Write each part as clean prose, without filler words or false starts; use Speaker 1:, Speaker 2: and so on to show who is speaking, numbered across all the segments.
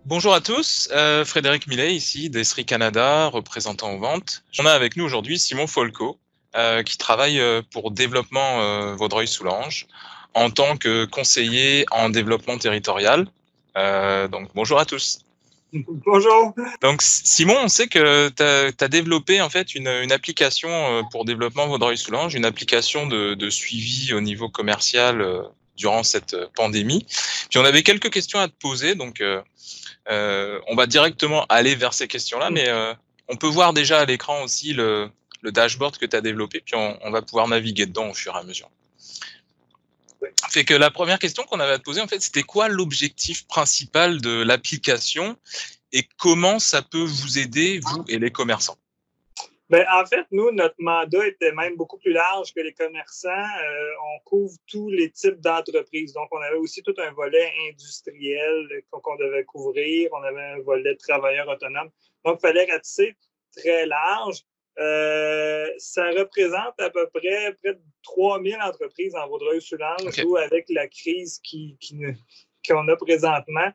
Speaker 1: Bonjour à tous, Frédéric Millet ici d'Esri Canada, représentant aux ventes. On a avec nous aujourd'hui Simon Folco, qui travaille pour Développement Vaudreuil-Soulanges en tant que conseiller en développement territorial. Donc bonjour à tous.
Speaker 2: Bonjour.
Speaker 1: Donc Simon, on sait que tu as développé en fait une application pour Développement Vaudreuil-Soulanges, une application de suivi au niveau commercial durant cette pandémie. Puis on avait quelques questions à te poser, donc on va directement aller vers ces questions-là, mais on peut voir déjà à l'écran aussi le dashboard que tu as développé, puis on va pouvoir naviguer dedans au fur et à mesure. Fait que la première question qu'on avait à te poser, en fait, c'était quoi l'objectif principal de l'application et comment ça peut vous aider, vous et les commerçants?
Speaker 2: En fait, nous, notre mandat était même beaucoup plus large que les commerçants. On couvre tous les types d'entreprises. Donc, on avait aussi tout un volet industriel qu'on devait couvrir. On avait un volet de travailleurs autonomes. Donc, il fallait ratisser très large. Ça représente à peu près de 3000 entreprises en Vaudreuil-Soulanges,
Speaker 1: Okay.
Speaker 2: d'où avec la crise qu'on a présentement,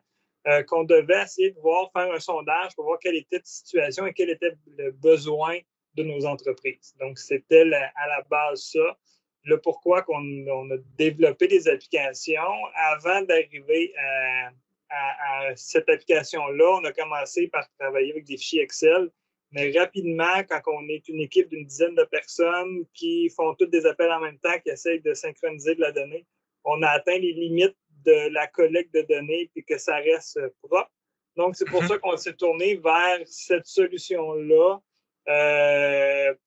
Speaker 2: qu'on devait essayer de faire un sondage pour voir quelle était la situation et quel était le besoin de nos entreprises. Donc, c'était à la base ça, le pourquoi on a développé des applications. Avant d'arriver à cette application-là, on a commencé par travailler avec des fichiers Excel, mais rapidement, quand on est une équipe d'une dizaine de personnes qui font tous des appels en même temps, qui essayent de synchroniser de la donnée, on a atteint les limites de la collecte de données et que ça reste propre. Donc, c'est pour ça qu'on s'est tourné vers cette solution-là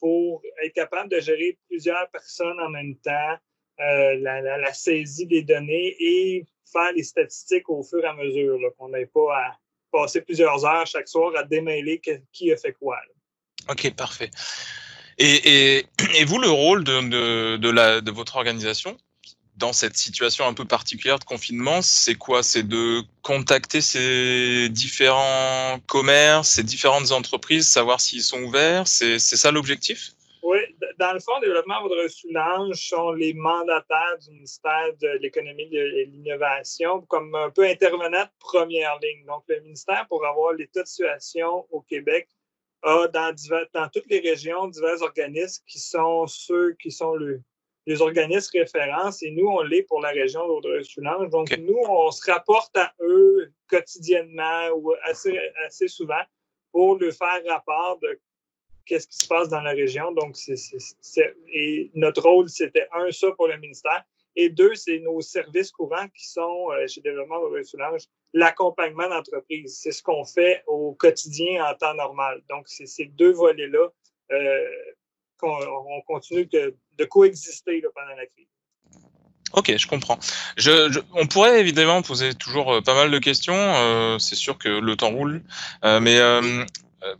Speaker 2: pour être capable de gérer plusieurs personnes en même temps, la saisie des données et faire les statistiques au fur et à mesure, là, qu'on n'ait pas à passer plusieurs heures chaque soir à démêler qui a fait quoi. Là.
Speaker 1: Ok, parfait. Et vous, le rôle de votre organisation dans cette situation un peu particulière de confinement, c'est quoi? C'est de contacter ces différents commerces, ces différentes entreprises, savoir s'ils sont ouverts? C'est ça l'objectif?
Speaker 2: Oui, dans le fond, Développement Vaudreuil-Soulanges sont les mandataires du ministère de l'Économie et de l'Innovation comme un peu intervenant de première ligne. Donc, le ministère, pour avoir l'état de situation au Québec, a dans toutes les régions divers organismes qui sont ceux qui sont les organismes références et nous, on l'est pour la région d'Audreuil-Soulanges. Donc,
Speaker 1: Okay.
Speaker 2: nous, on se rapporte à eux quotidiennement ou assez souvent pour leur faire rapport de qu'est-ce qui se passe dans la région. Donc, et notre rôle, c'était un, ça pour le ministère, et deux, c'est nos services courants qui sont, chez Développement Vaudreuil-Soulanges, l'accompagnement d'entreprise. C'est ce qu'on fait au quotidien en temps normal. Donc, c'est ces deux volets-là qu'on continue de coexister là, pendant la crise.
Speaker 1: Ok, je comprends. On pourrait évidemment poser toujours pas mal de questions. C'est sûr que le temps roule, mais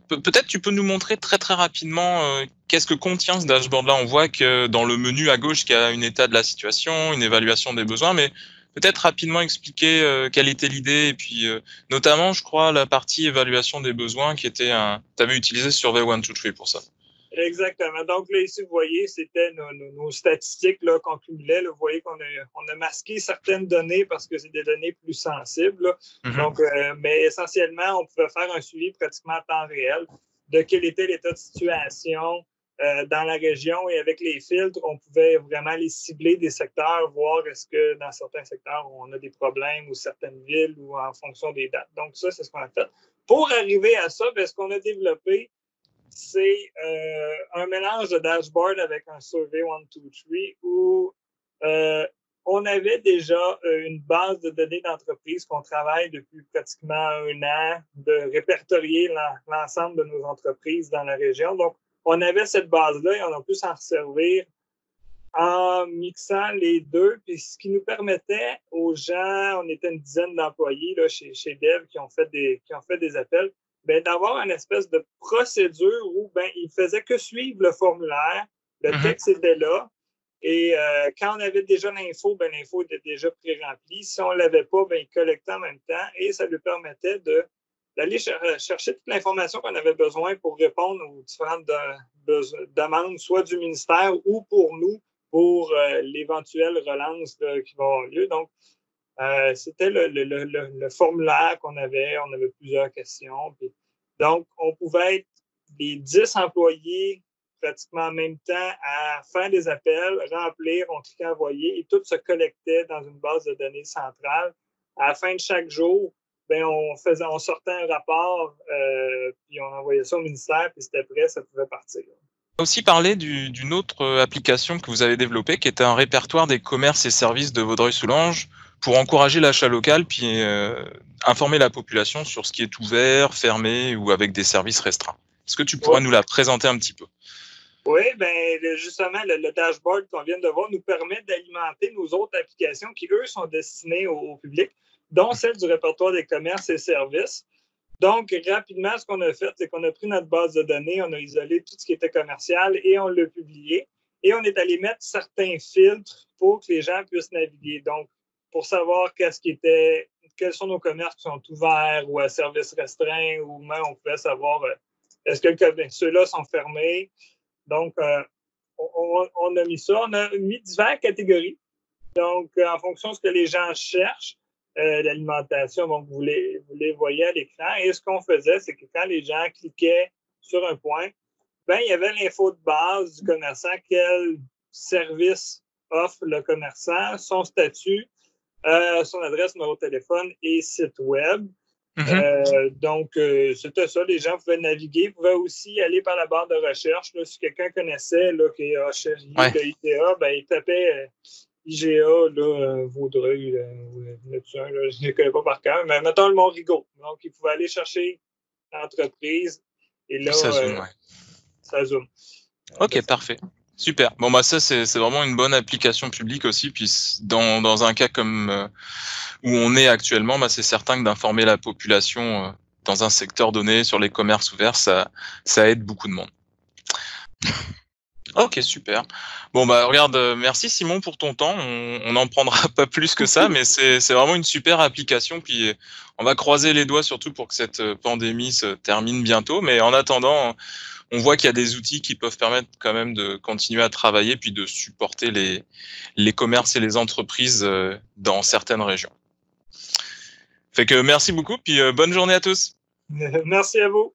Speaker 1: peut-être tu peux nous montrer très très rapidement qu'est-ce que contient ce dashboard-là. On voit que dans le menu à gauche, il y a un état de la situation, une évaluation des besoins, mais peut-être rapidement expliquer quelle était l'idée et puis notamment, je crois, la partie évaluation des besoins qui était tu avais utilisé Survey 1, 2, 3 pour ça.
Speaker 2: Exactement. Donc là, ici, vous voyez, c'était nos statistiques là, qu'on cumulait. Là. Vous voyez on a masqué certaines données parce que c'est des données plus sensibles. Là. Donc, mais essentiellement, on pouvait faire un suivi pratiquement en temps réel de quel était l'état de situation dans la région. Et avec les filtres, on pouvait vraiment les cibler des secteurs, voir est-ce que dans certains secteurs, on a des problèmes ou certaines villes ou en fonction des dates. Donc, ça, c'est ce qu'on a fait. Pour arriver à ça, ce qu'on a développé, c'est un mélange de dashboard avec un survey 1, 2, 3 où on avait déjà une base de données d'entreprise qu'on travaille depuis pratiquement un an de répertorier l'ensemble de nos entreprises dans la région. Donc, on avait cette base-là et on a pu s'en servir en mixant les deux, puis ce qui nous permettait aux gens, on était une dizaine d'employés là, chez Dev qui ont fait des appels, ben, d'avoir une espèce de procédure où ben, ils ne faisaient que suivre le formulaire, le texte était là, et quand on avait déjà l'info, ben, l'info était déjà pré-remplie. Si on ne l'avait pas, ben, ils collectaient en même temps, et ça lui permettait d'aller chercher toute l'information qu'on avait besoin pour répondre aux différentes demandes, soit du ministère ou pour nous, pour l'éventuelle relance qui va avoir lieu. Donc, C'était le formulaire qu'on avait. On avait plusieurs questions. Puis, donc, on pouvait être les 10 employés pratiquement en même temps à faire des appels, remplir, on cliquait envoyer et tout se collectait dans une base de données centrale. À la fin de chaque jour, ben, on sortait un rapport, puis on envoyait ça au ministère, puis c'était prêt, ça pouvait partir.
Speaker 1: On a aussi parlé d'une autre application que vous avez développée, qui était un répertoire des commerces et services de Vaudreuil-Soulanges pour encourager l'achat local, puis informer la population sur ce qui est ouvert, fermé ou avec des services restreints. Est-ce que tu pourrais nous la présenter un petit peu?
Speaker 2: Oui, ben justement, le dashboard qu'on vient de voir nous permet d'alimenter nos autres applications qui, eux, sont destinées au public, dont celle du répertoire des commerces et services. Donc, rapidement, ce qu'on a fait, c'est qu'on a pris notre base de données, on a isolé tout ce qui était commercial et on l'a publié. Et on est allé mettre certains filtres pour que les gens puissent naviguer. Donc, pour savoir quels sont nos commerces qui sont ouverts ou à service restreint, ou même on pouvait savoir est-ce que ceux-là sont fermés. Donc, on a mis ça. On a mis diverses catégories. Donc, en fonction de ce que les gens cherchent, l'alimentation, donc vous les voyez à l'écran. Et ce qu'on faisait, c'est que quand les gens cliquaient sur un point, ben, il y avait l'info de base du commerçant, quel service offre le commerçant, son statut, son adresse, numéro de téléphone et site web. Donc, c'était ça. Les gens pouvaient naviguer, pouvaient aussi aller par la barre de recherche. Là, si quelqu'un connaissait là, qu'il y a IGA, ben, il tapait IGA, là, Vaudreuil, Neptune, là, je ne les connais pas par cœur, mais mettons le Mont-Rigaud. Donc, il pouvait aller chercher l'entreprise et là,
Speaker 1: ça zoome.
Speaker 2: Ça zoome.
Speaker 1: Ok, parfait. Super. Bon, bah ça, c'est vraiment une bonne application publique aussi. Puis dans un cas comme où on est actuellement, bah, c'est certain que d'informer la population dans un secteur donné sur les commerces ouverts, ça aide beaucoup de monde. Ok, super. Bon, bah regarde, merci Simon pour ton temps. On n'en prendra pas plus que ça, mais c'est vraiment une super application. Puis on va croiser les doigts surtout pour que cette pandémie se termine bientôt. Mais en attendant, on voit qu'il y a des outils qui peuvent permettre quand même de continuer à travailler puis de supporter les commerces et les entreprises dans certaines régions. Fait que merci beaucoup, puis bonne journée à tous.
Speaker 2: Merci à vous.